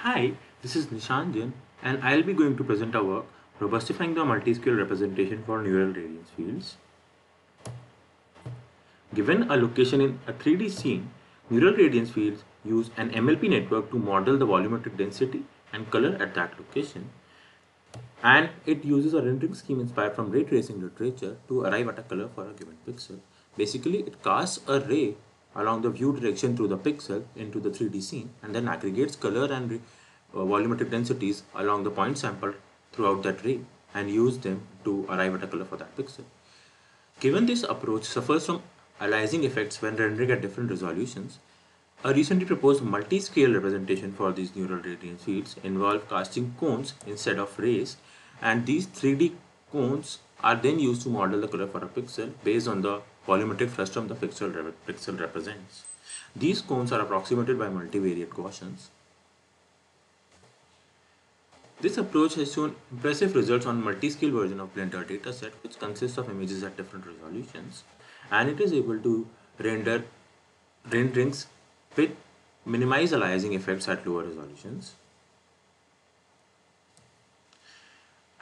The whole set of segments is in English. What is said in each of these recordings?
Hi, this is Nishanjan and I'll be going to present our work Robustifying the multi-scale representation for neural radiance fields. Given a location in a 3D scene, neural radiance fields use an MLP network to model the volumetric density and color at that location. And it uses a rendering scheme inspired from ray tracing literature to arrive at a color for a given pixel. Basically, it casts a ray along the view direction through the pixel into the 3D scene and then aggregates color and volumetric densities along the point sample throughout that ray and use them to arrive at a color for that pixel. Given this approach suffers from aliasing effects when rendering at different resolutions, a recently proposed multi-scale representation for these neural radiance fields involve casting cones instead of rays, and these 3D cones are then used to model the color for a pixel based on the volumetric frustum the pixel represents. These cones are approximated by multivariate Gaussians. This approach has shown impressive results on multi-scale version of Blender dataset, which consists of images at different resolutions, and it is able to render renderings with minimize aliasing effects at lower resolutions.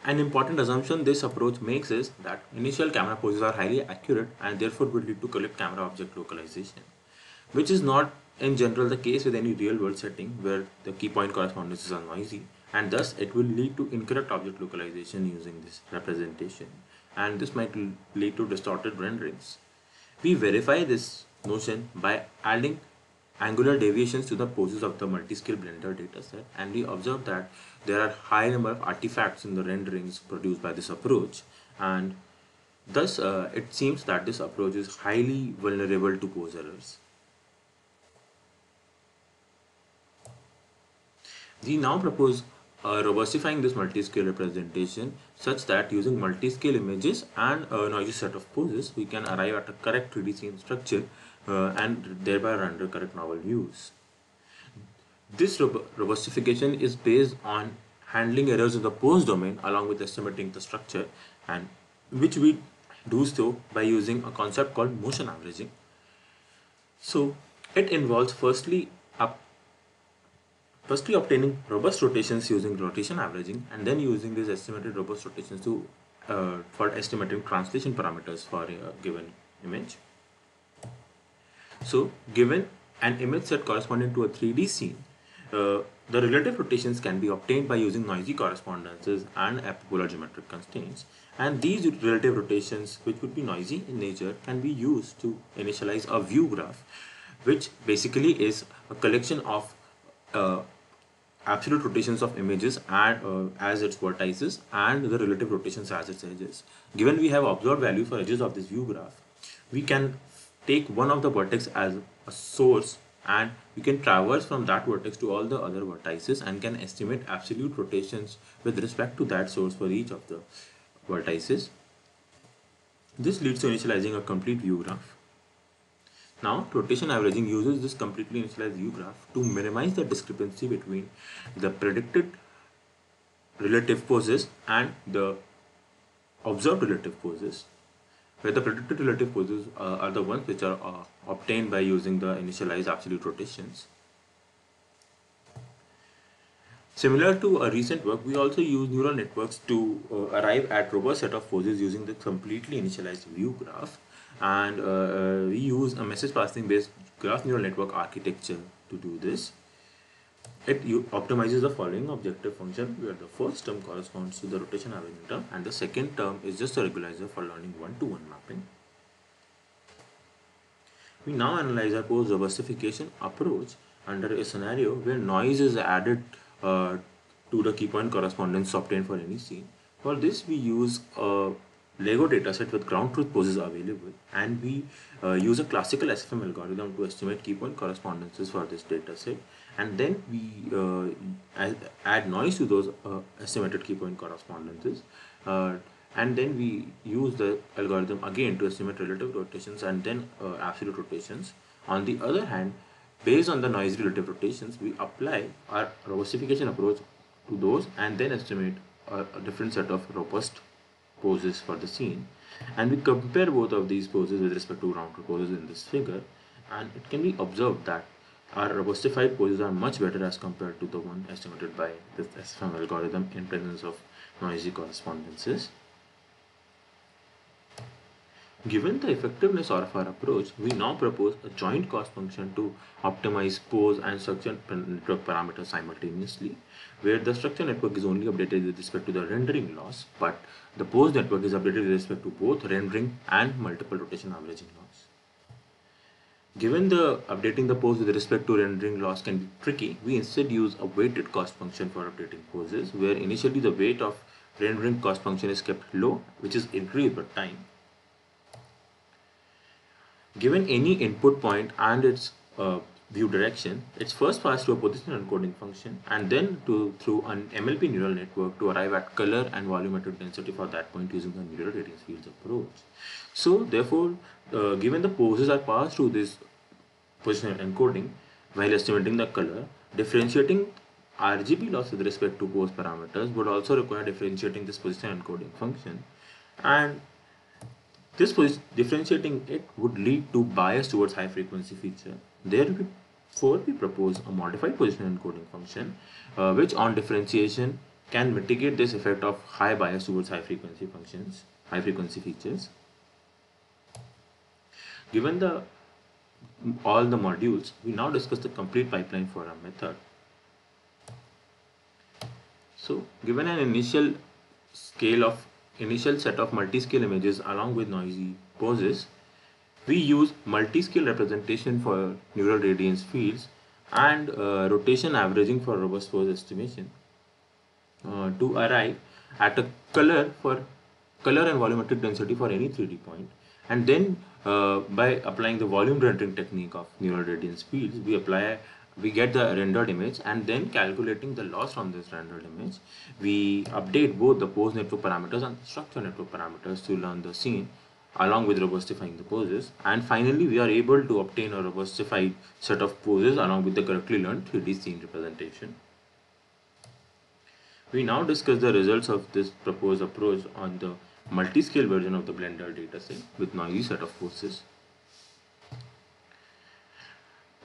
An important assumption this approach makes is that initial camera poses are highly accurate and therefore will lead to correct camera object localization, which is not in general the case with any real world setting where the key point correspondences are noisy, and thus it will lead to incorrect object localization using this representation, and this might lead to distorted renderings. We verify this notion by adding angular deviations to the poses of the multi-scale Blender dataset, and we observe that there are high number of artifacts in the renderings produced by this approach, and thus it seems that this approach is highly vulnerable to pose errors. We now propose robustifying this multi-scale representation such that using multi-scale images and a noisy set of poses, we can arrive at a correct 3D scene structure and thereby render correct novel views. This robustification is based on handling errors in the pose domain along with estimating the structure, and which we do so by using a concept called motion averaging. So it involves firstly obtaining robust rotations using rotation averaging, and then using these estimated robust rotations to for estimating translation parameters for a given image. So given an image set corresponding to a 3D scene, the relative rotations can be obtained by using noisy correspondences and epipolar geometric constraints, and these relative rotations, which would be noisy in nature, can be used to initialize a view graph, which basically is a collection of absolute rotations of images and as its vertices and the relative rotations as its edges. Given we have observed values for edges of this view graph, we can take one of the vertex as a source and we can traverse from that vertex to all the other vertices and can estimate absolute rotations with respect to that source for each of the vertices. This leads to initializing a complete view graph. Now, rotation averaging uses this completely initialized view graph to minimize the discrepancy between the predicted relative poses and the observed relative poses, where the predicted relative poses are the ones which are obtained by using the initialized absolute rotations. Similar to a recent work, we also use neural networks to arrive at robust set of poses using the completely initialized view graph, and we use a message passing based graph neural network architecture to do this. It optimizes the following objective function, where the first term corresponds to the rotation averaging term and the second term is just a regularizer for learning one-to-one mapping. We now analyze our pose robustification approach under a scenario where noise is added to the key point correspondence obtained for any scene. For this, we use a Lego dataset with ground truth poses available, and we use a classical SFM algorithm to estimate key point correspondences for this dataset, and then we add noise to those estimated key point correspondences, and then we use the algorithm again to estimate relative rotations and then absolute rotations. On the other hand, based on the noisy relative rotations, we apply our robustification approach to those and then estimate a different set of robust poses for the scene, and we compare both of these poses with respect to ground truth poses in this figure, and it can be observed that our robustified poses are much better as compared to the one estimated by this SFM algorithm in presence of noisy correspondences. Given the effectiveness of our approach, we now propose a joint cost function to optimize pose and structure network parameters simultaneously, where the structure network is only updated with respect to the rendering loss, but the pose network is updated with respect to both rendering and multiple rotation averaging loss. Given the updating the pose with respect to rendering loss can be tricky, we instead use a weighted cost function for updating poses, where initially the weight of rendering cost function is kept low, which is increased with time. Given any input point and its view direction, it's first passed to a positional encoding function and then through an MLP neural network to arrive at color and volumetric density for that point using the neural radiance fields approach. So therefore, given the poses are passed through this positional encoding while estimating the color, differentiating RGB loss with respect to pose parameters would also require differentiating this positional encoding function, and differentiating it would lead to bias towards high frequency feature. Therefore, we propose a modified positional encoding function, which on differentiation can mitigate this effect of high bias towards high frequency features. Given all the modules, we now discuss the complete pipeline for our method. So, given an initial set of multi-scale images along with noisy poses, we use multi-scale representation for neural radiance fields and rotation averaging for robust pose estimation to arrive at a color and volumetric density for any 3D point, and then by applying the volume rendering technique of neural radiance fields, we get the rendered image, and then calculating the loss from this rendered image, we update both the pose network parameters and the structure network parameters to learn the scene along with robustifying the poses, and finally we are able to obtain a robustified set of poses along with the correctly learned 3D scene representation. We now discuss the results of this proposed approach on the multi-scale version of the Blender dataset with noisy set of poses.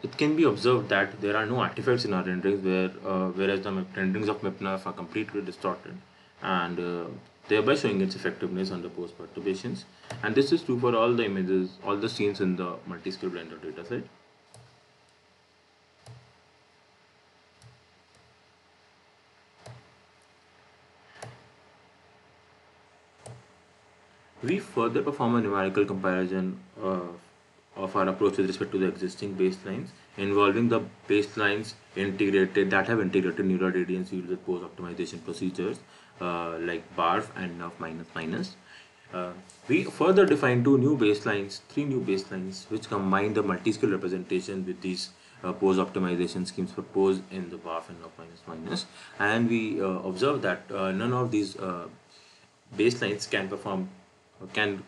It can be observed that there are no artifacts in our renderings, whereas the renderings of MIPNERF are completely distorted, and thereby showing its effectiveness under pose perturbations. And this is true for all the images, all the scenes in the multi-scale Blender dataset. We further perform a numerical comparison of our approach with respect to the existing baselines, involving the baselines that have integrated neural radiance fields with pose optimization procedures like BARF and NUF we further define three new baselines, which combine the multi-scale representation with these pose optimization schemes for pose in the BARF and NUF and we observe that none of these baselines can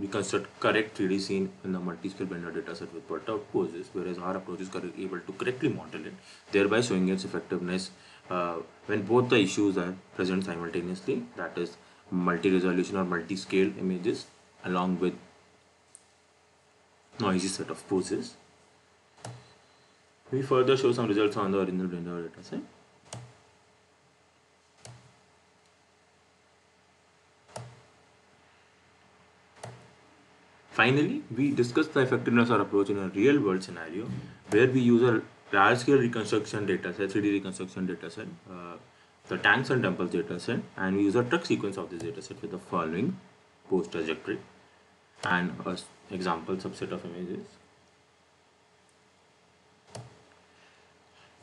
reconstruct correct 3D scene in the multi-scale Blender dataset with perturbed poses, whereas our approach is able to correctly model it, thereby showing its effectiveness when both the issues are present simultaneously, that is multi-resolution or multi-scale images along with noisy set of poses. We further show some results on the original Blender dataset. Finally, we discuss the effectiveness of our approach in a real-world scenario where we use a large-scale reconstruction dataset, 3D reconstruction dataset, the tanks and temples dataset, and we use a truck sequence of this dataset with the following pose trajectory and an example subset of images.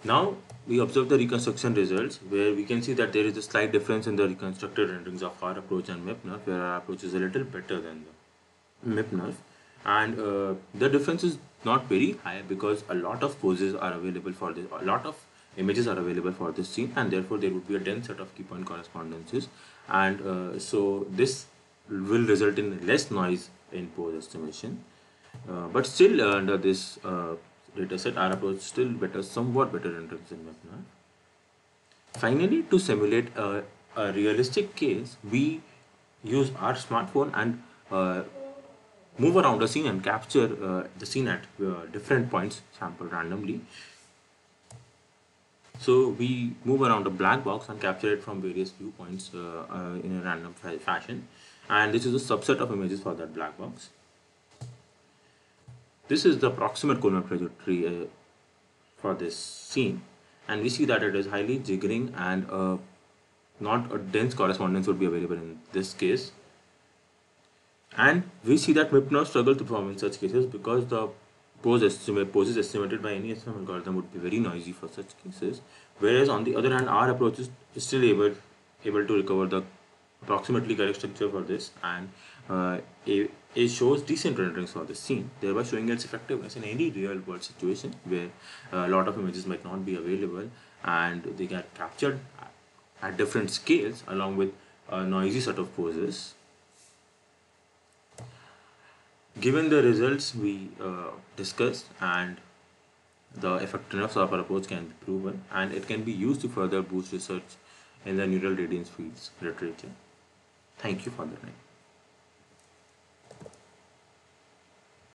Now we observe the reconstruction results, where we can see that there is a slight difference in the reconstructed renderings of our approach and MIPNERF, where our approach is a little better than the MIPNERF, and the difference is not very high because a lot of poses are available for this, a lot of images are available for this scene, and therefore there would be a dense set of key point correspondences, and so this will result in less noise in pose estimation, but still under this dataset our approach is still somewhat better renderings than MIPNERF. Finally, to simulate a realistic case, we use our smartphone and move around the scene and capture the scene at different points sampled randomly So we move around a black box and capture it from various viewpoints in a random fashion, and this is a subset of images for that black box. This is the approximate Coulomb trajectory for this scene, and we see that it is highly jiggering, and not a dense correspondence would be available in this case. And we see that MIPNOS struggle to perform in such cases because the poses estimated by any SFM algorithm would be very noisy for such cases, whereas on the other hand our approach is still able to recover the approximately correct structure for this, and it shows decent renderings for this scene, thereby showing its effectiveness in any real world situation where a lot of images might not be available and they get captured at different scales along with a noisy set of poses. Given the results we discussed, and the effectiveness of our approach can be proven, and it can be used to further boost research in the neural radiance fields literature. Thank you for the time.